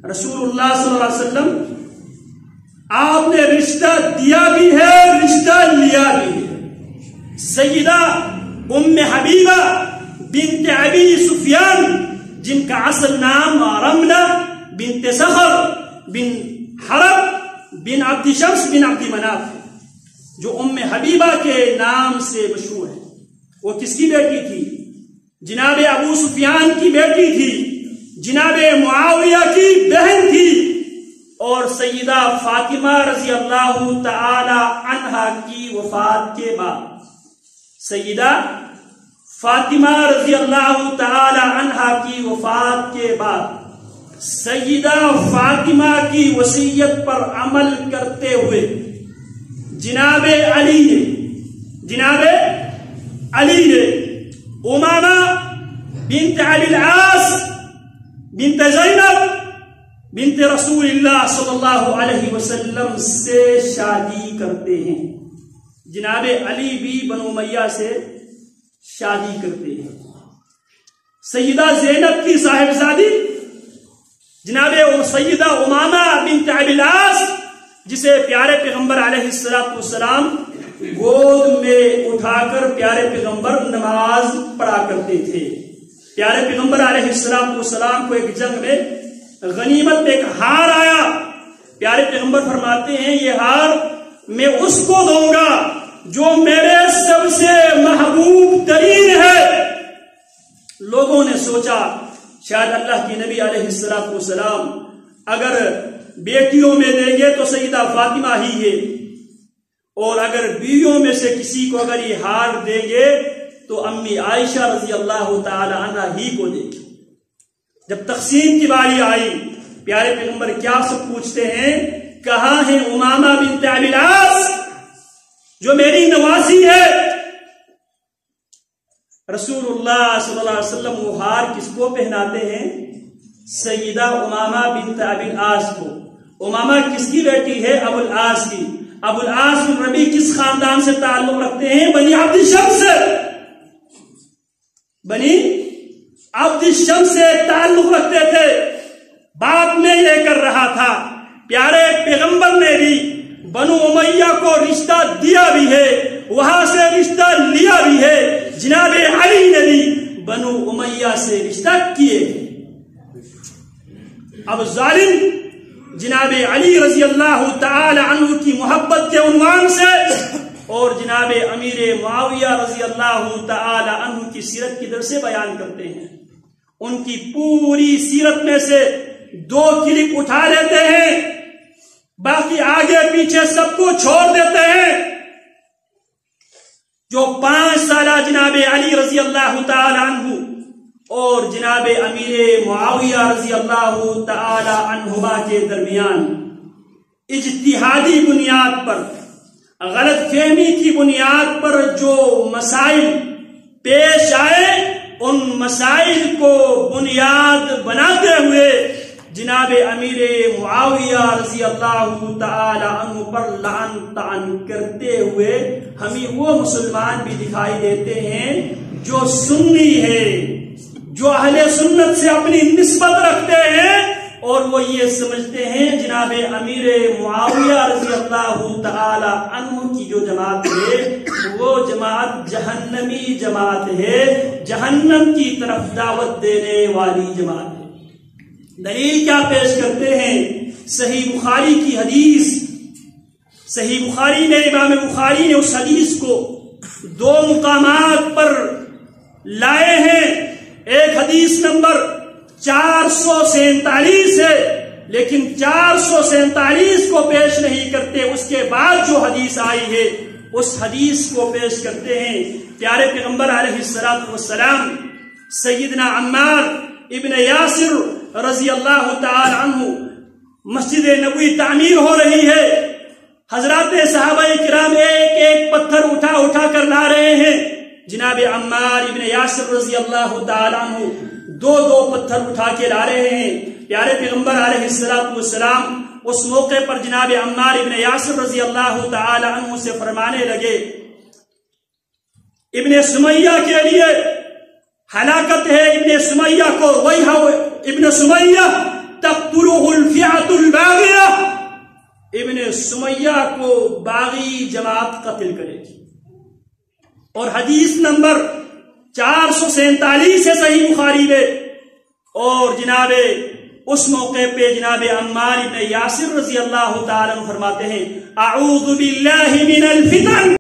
رسول اللہ صلی اللہ علیہ وسلم آپ نے رشتہ دیا بھی ہے، رشتہ لیا بھی ہے۔ سیدہ ام حبیبہ بنت ابی سفیان، جن کا اصل نام رملہ بنت صخر بن حرب بن عبد شمس بن عبد مناف ہے، جو ام حبیبہ کے نام سے مشہور ہے، وہ کس کی بیٹی تھی؟ جناب ابو سفیان کی بیٹی تھی، جناب معاویہ کی بہن تھی، اور سیدہ فاطمہ رضی اللہ تعالی عنہا کی وفات کے بعد، سیدہ فاطمہ رضی اللہ تعالی عنہا کی وفات کے بعد سیدہ فاطمہ کی وصیت پر عمل کرتے ہوئے جناب علی نے امامہ بنت ابی العاص بنت زینب بنت رسول اللہ صلی اللہ علیہ وسلم سے شادی کرتے ہیں۔ جناب علی بھی بنو امیہ سے شادی کرتے ہیں۔ سیدہ زینب کی صاحبزادی جناب سیدہ امامہ بنت ابی العاص، جسے پیارے پیغمبر علیہ السلام گود میں اٹھا کر پیارے پیغمبر نماز پڑھا کرتے تھے۔ پیارے پیغمبر علیہ السلام کو ایک جنگ میں غنیمت میں ایک ہار آیا، پیارے پیغمبر فرماتے ہیں یہ ہار میں اس کو دوں گا جو میرے سب سے محبوب ترین ہے۔ لوگوں نے سوچا شاید اللہ کی نبی علیہ السلام اگر بیٹیوں میں دیں گے تو سیدہ فاطمہ ہی ہے، اور اگر بیویوں میں سے کسی کو اگر یہ ہار دیں گے تو امی عائشہ رضی اللہ تعالی عنہا ہی کو دیں گے۔ جب تقسیم کی باری آئی، پیارے پیغمبر کیا سب پوچھتے ہیں، کہاں ہے امامہ بنت ابی العاص جو میری نواسی ہے؟ رسول اللہ صلی اللہ علیہ وسلم وہ ہار کس کو پہناتے ہیں؟ سیدہ امامہ بنت ابی العاص کو۔ امامہ کس کی بیٹی ہے؟ ابو العاص کی۔ ابو العاص بن ربیع کس خاندان سے تعلق رکھتے ہیں؟ بنی عبد شمس سے، بنی عبد شمس سے تعلق رکھتے تھے۔ بات میں یہ کر رہا تھا، پیارے پیغمبر نے بھی بنو امیہ کو رشتہ دیا بھی ہے، وہاں سے رشتہ لیا بھی ہے، جناب علی نے بھی بنو امیہ سے رشتہ کیے۔ اب ظالم جناب علی رضی اللہ تعالی عنہ کی محبت کے عنوان سے اور جناب امیر معاویہ رضی اللہ تعالی عنہ کی سیرت کی درس بیان کرتے ہیں۔ ان کی پوری سیرت میں سے 2 کلپ اٹھا لیتے ہیں، باقی آگے پیچھے سب کو چھوڑ دیتے ہیں۔ جو 5 سالہ جناب علی رضی اللہ تعالی عنہ اور جناب امیر معاویہ رضی اللہ تعالی عنہما کے درمیان اجتہادی بنیاد پر، غلط فہمی کی بنیاد پر جو مسائل پیش آئے، ان مسائل کو بنیاد بناتے ہوئے جناب امیر معاویہ رضی اللہ تعالی عنہ پر لعن طعن کرتے ہوئے ہمیں وہ مسلمان بھی دکھائی دیتے ہیں جو سنی ہے، جو اہل سنت سے اپنی نسبت رکھتے ہیں، اور وہ یہ سمجھتے ہیں جناب امیر معاویہ رضی اللہ تعالی عنہ کی جو جماعت ہے وہ جماعت جہنمی جماعت ہے، جہنم کی طرف دعوت دینے والی جماعت ہے۔ دلیل کیا پیش کرتے ہیں؟ صحیح بخاری کی حدیث، صحیح بخاری میں امام بخاری نے اس حدیث کو 2 مقامات پر لائے ہیں۔ ایک حدیث نمبر 447 ہے، لیکن 447 کو پیش نہیں کرتے، اس کے بعد جو حدیث آئی ہے اس حدیث کو پیش کرتے ہیں۔ پیارے پیغمبر علیہ السلام سیدنا عمار ابن یاسر رضی اللہ تعالی عنہ، مسجد نبوی تعمیر ہو رہی ہے، حضرات صحابہ کرام ایک ایک پتھر اٹھا اٹھا کر لا رہے ہیں، جناب عمار ابن یاسر رضی اللہ تعالی عنہ 2 پتھر اٹھا کے لا رہے ہیں۔ پیارے پیغمبر علیہ السلام اس موقع پر جناب عمار ابن یاسر رضی اللہ تعالی عنہ سے فرمانے لگے، ابن سمیہ کے لیے ہلاکت ہے، ابن سمیہ کو، وَيْحَ ابن سمیہ تقتلہ سمیہ کو باغی جماعت قتل کرے گی. اور حدیث نمبر 447 ہے صحیح بخاری میں. اور جناب اس موقع پہ جناب عمار بن یاسر رضی اللہ تعالیٰ عنہ فرماتے ہیں اعوذ باللہ من الفتن